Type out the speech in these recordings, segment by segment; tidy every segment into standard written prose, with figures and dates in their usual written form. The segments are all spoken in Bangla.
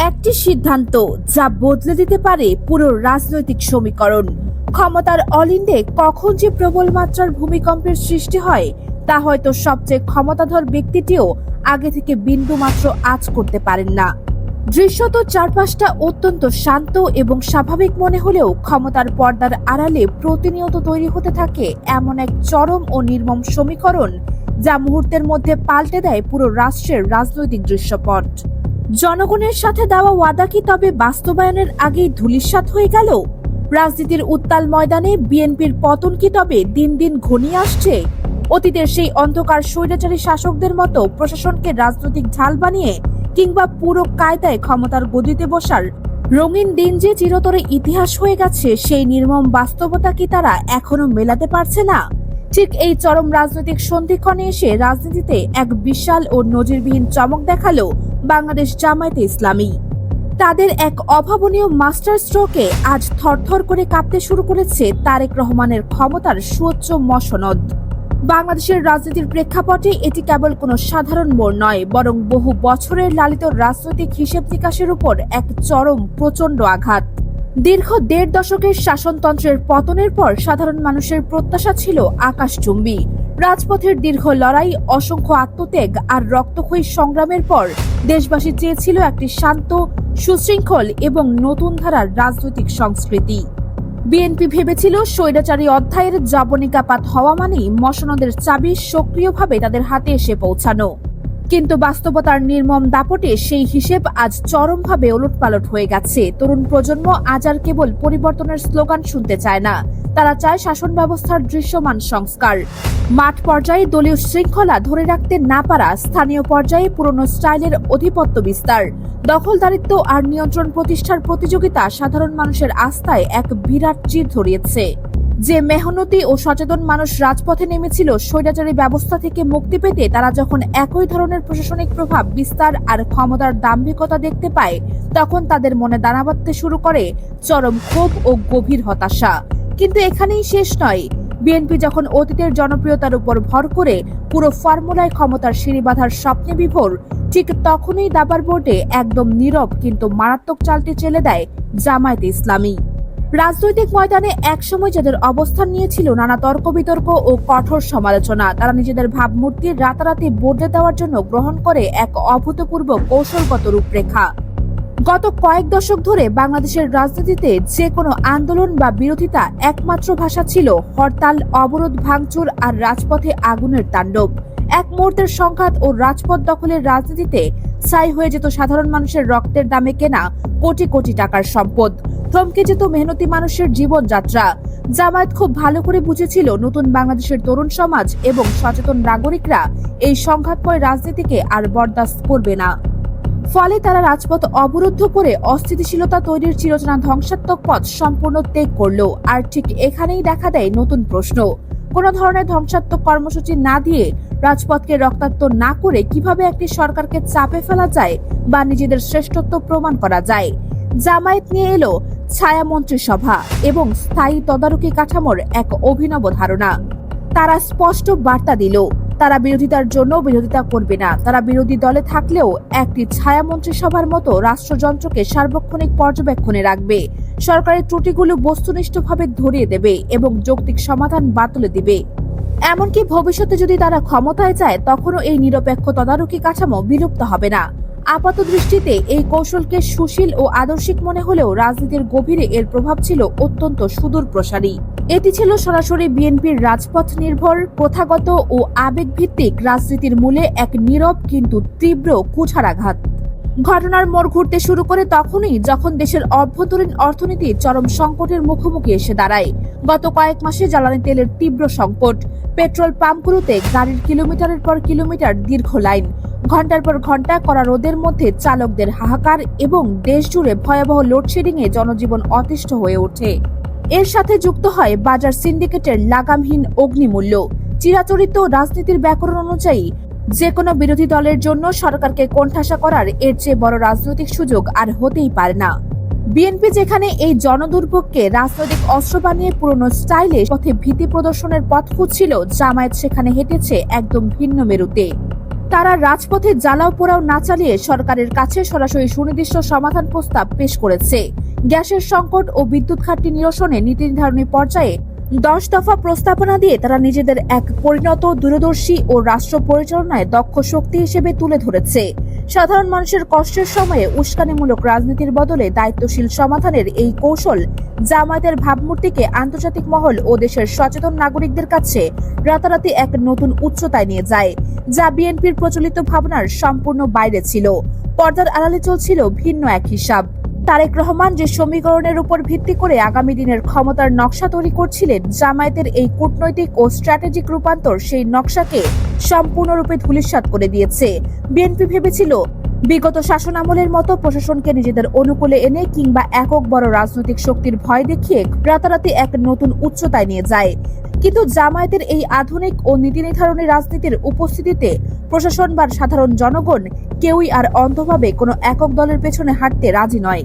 একটি সিদ্ধান্ত যা বদলে দিতে পারে পুরো রাজনৈতিক সমীকরণ। ক্ষমতার অলিন্দে কখন যে প্রবল মাত্রার ভূমিকম্পের সৃষ্টি হয় তা হয়তো সবচেয়ে ক্ষমতাধর ব্যক্তিটিও আগে থেকে বিন্দুমাত্র আঁচ করতে পারেন না। দৃশ্যত চারপাশটা অত্যন্ত শান্ত এবং স্বাভাবিক মনে হলেও ক্ষমতার পর্দার আড়ালে প্রতিনিয়ত তৈরি হতে থাকে এমন এক চরম ও নির্মম সমীকরণ যা মুহূর্তের মধ্যে পাল্টে দেয় পুরো রাষ্ট্রের রাজনৈতিক দৃশ্যপট। জনগণের সাথে দেওয়া ওয়াদা কি তবে বাস্তবায়নের আগেই ধূলিসাৎ হয়ে গেল? রাজনীতির উত্তাল ময়দানে বিএনপির পতন কি তবে দিন দিন ঘনিয়ে আসছে? অতীতের সেই অন্ধকার স্বৈরাচারী শাসকদের মতো প্রশাসনকে রাজনৈতিক ঢাল বানিয়ে কিংবা পুরো কায়দায় ক্ষমতার গদিতে বসার রঙিন দিন যে চিরতরে ইতিহাস হয়ে গেছে, সেই নির্মম বাস্তবতা কি তারা এখনো মেলাতে পারছে না? ঠিক এই চরম রাজনৈতিক সন্ধিক্ষণে এসে রাজনীতিতে এক বিশাল ও নজিরবিহীন চমক দেখালো বাংলাদেশ জামায়াতে ইসলামী। তাদের এক অভাবনীয় মাস্টার স্ট্রোকে আজ থরথর করে কাঁপতে শুরু করেছে তারেক রহমানের ক্ষমতার সুউচ্চ মসনদ। বাংলাদেশের রাজনীতির প্রেক্ষাপটে এটি কেবল কোনো সাধারণ মোড় নয়, বরং বহু বছরের লালিত রাজনৈতিক হিসেব নিকাশের উপর এক চরম প্রচণ্ড আঘাত। দীর্ঘ ১.৫ দশকের শাসনতন্ত্রের পতনের পর সাধারণ মানুষের প্রত্যাশা ছিল আকাশচুম্বী। রাজপথের দীর্ঘ লড়াই, অসংখ্য আত্মত্যাগ আর রক্তক্ষয়ী সংগ্রামের পর দেশবাসী চেয়েছিল একটি শান্ত, সুশৃঙ্খল এবং নতুন ধারার রাজনৈতিক সংস্কৃতি। বিএনপি ভেবেছিল স্বৈরাচারী অধ্যায়ের জবনিকাপাত হওয়া মানেই মসনদের চাবি সক্রিয়ভাবে তাদের হাতে এসে পৌঁছানো। কিন্তু বাস্তবতার নির্মম দাপটে সেই হিসেব আজ চরমভাবে ওলটপালট হয়ে গেছে। তরুণ প্রজন্ম আজ আর কেবল পরিবর্তনের স্লোগান শুনতে চায় না, তারা চায় শাসন ব্যবস্থার দৃশ্যমান সংস্কার। মাঠ পর্যায়ে দলীয় শৃঙ্খলা ধরে রাখতে না পারা, স্থানীয় পর্যায়ে পুরনো স্টাইলের আধিপত্য বিস্তার, দখলদারিত্ব আর নিয়ন্ত্রণ প্রতিষ্ঠার প্রতিযোগিতা সাধারণ মানুষের আস্থায় এক বিরাট চির ধরিয়েছে। যে মেহনতি ও সচেতন মানুষ রাজপথে নেমেছিল স্বৈরাচারী ব্যবস্থা থেকে মুক্তি পেতে, তারা যখন একই ধরনের প্রশাসনিক প্রভাব বিস্তার আর ক্ষমতার দাম্ভিকতা দেখতে পায়, তখন তাদের মনে দানা বাঁধতে শুরু করে চরম ক্ষোভ ও গভীর হতাশা। কিন্তু এখানেই শেষ নয়। বিএনপি যখন অতীতের জনপ্রিয়তার উপর ভর করে পুরো ফর্মুলায় ক্ষমতার সিঁড়ি বাঁধার স্বপ্নে বিভোর, ঠিক তখনই দাবার বোর্ডে একদম নীরব কিন্তু মারাত্মক চালটি চেলে দেয় জামায়াতে ইসলামী। রাজনৈতিক ময়দানে একসময় যাদের অবস্থান নিয়েছিল নানা তর্ক বিতর্ক ও কঠোর সমালোচনা, তারা নিজেদের ভাবমূর্তি রাতারাতি বদলে দেওয়ার জন্য গ্রহণ করে এক অভূতপূর্ব কৌশলগত রূপরেখা। গত কয়েক দশক ধরে বাংলাদেশের রাজনীতিতে যে কোনো আন্দোলন বা বিরোধিতা একমাত্র ভাষা ছিল হরতাল, অবরোধ, ভাঙচুর আর রাজপথে আগুনের তাণ্ডব। এক মুহূর্তের সংঘাত ও রাজপথ দখলের রাজনীতিতে ছাই হয়ে যেত সাধারণ মানুষের রক্তের দামে কেনা কোটি কোটি টাকার সম্পদ, থমকে যেত মেহনতি মানুষের জীবনযাত্রা। জামায়াত খুব ভালো করে বুঝেছিল নতুন বাংলাদেশের তরুণ সমাজ এবং সচেতন নাগরিকরা এই সংঘাতময় রাজনীতিকে আর বরদাস্ত করবে না। ফলে তারা রাজপথ অবরুদ্ধ করে অস্থিতিশীলতা তৈরির চিরচেনা ধ্বংসাত্মক পথ সম্পূর্ণ ত্যাগ করল। আর ঠিক এখানেই দেখা দেয় নতুন প্রশ্ন। কোন ধরনের ধ্বংসাত্মক কর্মসূচি না দিয়ে, রাজপথকে রক্তাক্ত না করে কিভাবে একটি সরকারকে চাপে ফেলা যায় বা নিজেদের শ্রেষ্ঠত্ব প্রমাণ করা যায়? জামায়াত নিয়ে এলো ছায়া মন্ত্রিসভা এবং স্থায়ী তদারকি কাঠামোর এক অভিনব ধারণা। তারা স্পষ্ট বার্তা দিল, তারা বিরোধিতার জন্য বিরোধিতা করবে না। তারা বিরোধী দলে থাকলেও একটি ছায়া মন্ত্রিসভার মতো রাষ্ট্রযন্ত্রকে সার্বক্ষণিক পর্যবেক্ষণে রাখবে, সরকারের ত্রুটিগুলো বস্তুনিষ্ঠভাবে ধরিয়ে দেবে এবং যৌক্তিক সমাধান বাতলে দিবে। এমনকি ভবিষ্যতে যদি তারা ক্ষমতায় যায়, তখনও এই নিরপেক্ষ তদারকি কাঠামো বিলুপ্ত হবে না। আপাত দৃষ্টিতে এই কৌশলকে সুশীল ও আদর্শিক মনে হলেও রাজনীতির গভীরে এর প্রভাব ছিল অত্যন্ত সুদূর প্রসারী। এটি ছিল সরাসরি বিএনপির রাজপথ নির্ভর, প্রথাগত ও আবেগভিত্তিক রাজনীতির মূলে এক নীরব কিন্তু তীব্র কুঠারাঘাত। ঘটনার মোড় ঘুরতে শুরু করে তখনই যখন দেশের অভ্যন্তরীণ অর্থনীতি চরম সংকটের মুখোমুখি এসে দাঁড়ায়। গত কয়েক মাসে জ্বালানি তেলের তীব্র সংকট, পেট্রোল পাম্পগুলোতে গাড়ির কিলোমিটারের পর কিলোমিটার দীর্ঘ লাইন, ঘন্টার পর ঘন্টা কড়া রোদের মধ্যে চালকদের হাহাকার এবং দেশ জুড়ে ভয়াবহ লোডশেডিং এ জনজীবন অতিষ্ঠ হয়ে ওঠে। এর সাথে যুক্ত হয় বাজার সিন্ডিকেটের লাগামহীন অগ্নিমূল্য। চিরাচরিত রাজনীতির ব্যাকরণ অনুযায়ী যে কোনো বিরোধী দলের জন্য সরকারকে কোণঠাসা করার এর চেয়ে বড় রাজনৈতিক সুযোগ আর হতেই পারে না। বিএনপি যেখানে এই জনদুর্ভোগকে রাজনৈতিক অস্ত্র বানিয়ে পুরনো স্টাইলে পথে ভীতি প্রদর্শনের পথ খুঁজছিল, জামায়াত সেখানে হেঁটেছে একদম ভিন্ন মেরুতে। তারা রাজপথে জ্বালাও পোড়াও না চালিয়ে সরকারের কাছে সরাসরি সুনির্দিষ্ট সমাধান প্রস্তাব পেশ করেছে। গ্যাসের সংকট ও বিদ্যুৎ ঘাটতি নিরসনে নীতি নির্ধারণী পর্যায়ে 10 দফা প্রস্তাবনা দিয়ে তারা নিজেদের এক পরিণত, দূরদর্শী ও রাষ্ট্র পরিচালনায় দক্ষ শক্তি হিসেবে তুলে ধরেছে। সাধারণ মানুষের কষ্টের সময়ে উস্কানিমূলক রাজনীতির বদলে দায়িত্বশীল সমাধানের এই কৌশল জামায়াতের ভাবমূর্তিকে আন্তর্জাতিক মহল ও দেশের সচেতন নাগরিকদের কাছে রাতারাতি এক নতুন উচ্চতায় নিয়ে যায়, যা বিএনপির প্রচলিত ভাবনার সম্পূর্ণ বাইরে ছিল। পর্দার আড়ালে চলছিল ভিন্ন এক হিসাব। তারেক রহমান যে সমীকরণের উপর ভিত্তি করে আগামী দিনের ক্ষমতার নকশা তৈরি করছিলেন, জামায়াতের এই কূটনৈতিক ও স্ট্র্যাটেজিক রূপান্তর সেই নকশাকে সম্পূর্ণরূপে ধূলিসাৎ করে দিয়েছে। বিএনপি ভেবেছিল বিগত শাসনামলের মতো প্রশাসনকে নিজেদের অনুকূলে এনে কিংবা একক বড় রাজনৈতিক শক্তির ভয় দেখিয়ে রাতারাতি এক নতুন উচ্চতায় নিয়ে যায়। কিন্তু জামায়াতের এই আধুনিক ও নীতি নির্ধারণী রাজনীতির উপস্থিতিতে প্রশাসন বা সাধারণ জনগণ কেউই আর অন্ধভাবে কোনো একক দলের পেছনে হাঁটতে রাজি নয়।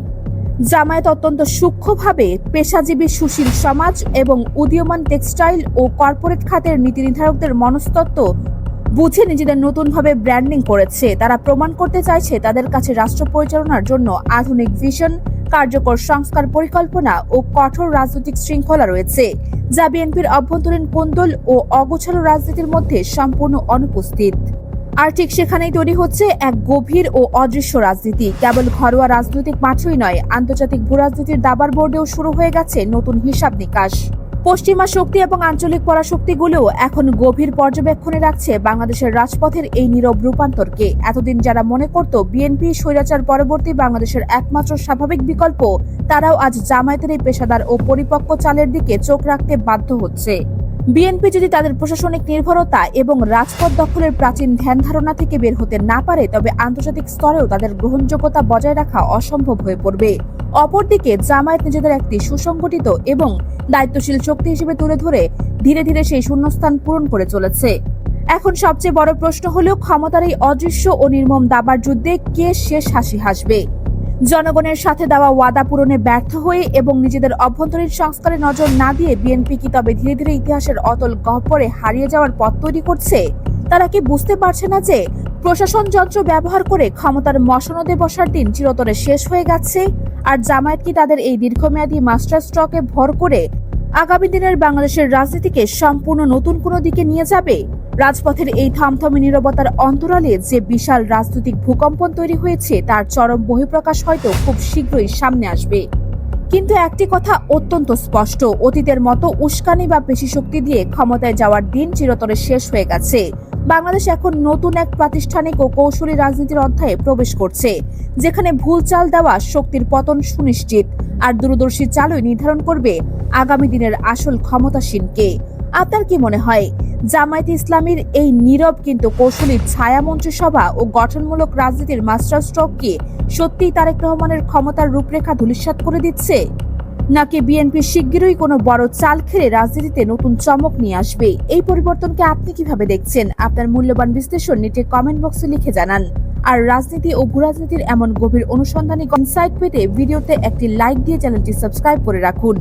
জামায়াত অত্যন্ত সূক্ষ্মভাবে পেশাজীবী সুশীল সমাজ এবং উদীয়মান টেক্সটাইল ও কর্পোরেট খাতের নীতি নির্ধারকদের মনস্তত্ত্ব বুঝে নিজেদের নতুনভাবে ব্র্যান্ডিং করেছে। তারা প্রমাণ করতে চাইছে তাদের কাছে রাষ্ট্র পরিচালনার জন্য আধুনিক ভিশন, কার্যকর সংস্কার পরিকল্পনা ও কঠোর রাজনৈতিক শৃঙ্খলা রয়েছে, যা বিএনপির অভ্যন্তরীণ কোন্দল ও অগোছালো রাজনীতির মধ্যে সম্পূর্ণ অনুপস্থিত। আর ঠিক সেখানেই তৈরি হচ্ছে এক গভীর ও অদৃশ্য রাজনীতি। কেবল ঘরোয়া রাজনৈতিক মাঠই নয়, আন্তর্জাতিক ভূরাজনীতির দাবার বোর্ডেও শুরু হয়ে গেছে নতুন হিসাব নিকাশ। পশ্চিমা শক্তি এবং আঞ্চলিক পরাশক্তিগুলো এখন গভীর পর্যবেক্ষণে রাখছে বাংলাদেশের রাজপথের এই নীরব রূপান্তরকে। এতদিন যারা মনে করত বিএনপি স্বৈরাচার পরবর্তী বাংলাদেশের একমাত্র স্বাভাবিক বিকল্প, তারাও আজ জামায়াতের এই পেশাদার ও পরিপক্ক চালের দিকে চোখ রাখতে বাধ্য হচ্ছে। বিএনপি যদি তাদের প্রশাসনিক নির্ভরতা এবং রাজপথ দখলের প্রাচীন ধ্যান ধারণা থেকে বের হতে না পারে, তবে আন্তর্জাতিক স্তরেও তাদের গ্রহণযোগ্যতা বজায় রাখা অসম্ভব হয়ে পড়বে। অপরদিকে জামায়াত নিজেদের একটি সুসংগঠিত এবং দায়িত্বশীল শক্তি হিসেবে তুলে ধরে ধীরে ধীরে সেই শূন্যস্থান পূরণ করে চলেছে। এখন সবচেয়ে বড় প্রশ্ন হলো, ক্ষমতার এই অদৃশ্য ও নির্মম দাবার যুদ্ধে কে শেষ হাসি হাসবে? জনগণের সাথে দেওয়া ওয়াদা পূরণে ব্যর্থ হয়ে এবং নিজেদের অভ্যন্তরীণ সংস্কারে নজর না দিয়ে বিএনপি কি তবে ধীরে ধীরে ইতিহাসের অতল গহ্বরে হারিয়ে যাওয়ার পথ তৈরি করছে? তারা কি বুঝতে পারছে না যে প্রশাসন যন্ত্র ব্যবহার করে ক্ষমতার মসনদে বসার দিন চিরতরে শেষ হয়ে গেছে? আর জামায়াত কি তাদের এই দীর্ঘমেয়াদী মাস্টার স্ট্রোকে ভর করে আগামী দিনের বাংলাদেশের রাজনীতিকে সম্পূর্ণ নতুন কোনো দিকে নিয়ে যাবে? রাজপথের এই থমথমে নীরবতার অন্তরালে যে বিশাল রাজনৈতিক ভূকম্পন তৈরি হয়েছে, তার চরম বহিঃপ্রকাশ হয়তো খুব শীঘ্রই সামনে আসবে। কিন্তু একটি কথা অত্যন্ত স্পষ্ট, অতীতের মতো উস্কানি বা পেশিশক্তি দিয়ে ক্ষমতায় যাওয়ার দিন চিরতরে শেষ হয়ে গেছে। বাংলাদেশ এখন নতুন এক প্রাতিষ্ঠানিক ও কৌশলী রাজনীতির অধ্যায়ে প্রবেশ করছে, যেখানে ভুল চাল দেওয়া শক্তির পতন সুনিশ্চিত, আর দূরদর্শী চালই নির্ধারণ করবে আগামী দিনের আসল ক্ষমতাসীনকে। আপনার কি মনে হয়, জামায়াতে ইসলামীর এই নীরব কিন্তু কৌশলী ছায়া মন্ত্রিসভা ও গঠনমূলক রাজনীতির মাস্টার স্ট্রোক কি সত্যিই তারেক রহমানের ক্ষমতার রূপরেখা ধূলিসাৎ করে দিচ্ছে, নাকি বিএনপি শিগগিরই কোনো বড় চাল খেলে রাজনীতিতে নতুন চমক নিয়ে আসবে? এই পরিবর্তনকে আপনি কিভাবে দেখছেন? আপনার মূল্যবান বিশ্লেষণ নিচে কমেন্ট বক্সে লিখে জানান। আর রাজনীতি ও ভূরাজনীতির এমন গভীর অনুসন্ধানী ইনসাইট পেতে ভিডিওতে একটি লাইক দিয়ে চ্যানেলটি সাবস্ক্রাইব করে রাখুন।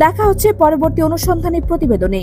দেখা হচ্ছে পরবর্তী অনুসন্ধানী প্রতিবেদনে।